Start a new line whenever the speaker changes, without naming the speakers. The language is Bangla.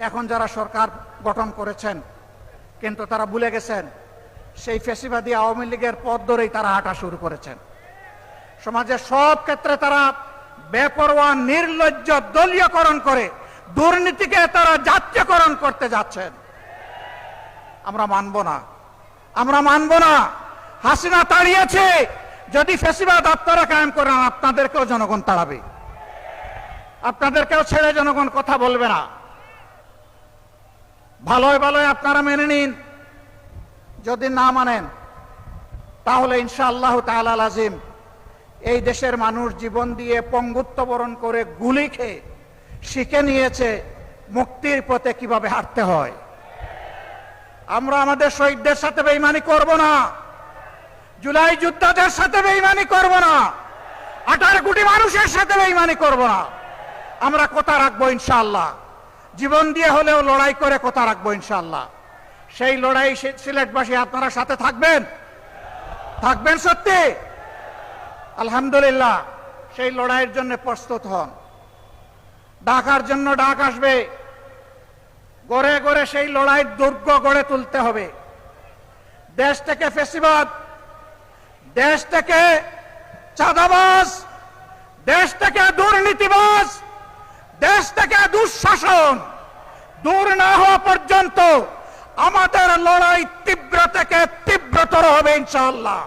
এখন যারা সরকার গঠন করেছেন, কিন্তু তারা ভুলে গেছেন সেই ফ্যাসিবাদী আওয়ামী লীগের পথ ধরেই তারা হাঁটা শুরু করেছেন। সমাজের সব ক্ষেত্রে তারা বেপরোয়া নির্লজ্জ দলীয়করণ করে দুর্নীতিকে তারা জাতীয়করণ করতে যাচ্ছেন। আমরা মানব না, আমরা মানব না। হাসিনা তাড়িয়েছে, যদি ফ্যাসিবাদ আপনারা কায়েম করেন আপনাদেরকেও জনগণ তাড়াবে, আপনাদেরকেও ছেড়ে জনগণ কথা বলবে না। ভালোই ভালোই আপনারা মেনে নিন, যদি না মানেন তাহলে ইনশাআল্লাহ তাআলা লাজিম এই দেশের মানুষ জীবন দিয়ে পঙ্গুত্ব বরণ করে গুলি খেয়ে শিখে নিয়েছে মুক্তির পথে কিভাবে হাঁটতে হয়। আমরা আমাদের শহীদদের সাথে বেঈমানি করব না, জুলাই যোদ্ধাদের সাথে বেঈমানি করব না, 18 কোটি মানুষের সাথে বেঈমানি করব না। আমরা কথা রাখবো ইনশাআল্লাহ, জীবন দিয়ে হলেও লড়াই করে কথা রাখবো ইনশাআল্লাহ। সেই লড়াই সিলেটবাসী আপনারা সাথে থাকবেন, থাকবেন সত্যি? আলহামদুলিল্লাহ, সেই লড়াইয়ের জন্য প্রস্তুত হন। ঢাকার জন্য ডাক আসবে, গড়ে গড়ে সেই লড়াইয়ের দুর্গ গড়ে তুলতে হবে। দেশ থেকে ফ্যাসিবাদ, দেশ থেকে চাঁদাবাজ, দেশ থেকে দুর্নীতিবাজ, দেশ থেকে দুঃশাসন দূর না হওয়া পর্যন্ত আমাদের লড়াই তীব্র থেকে তীব্রতর হবে ইনশাআল্লাহ।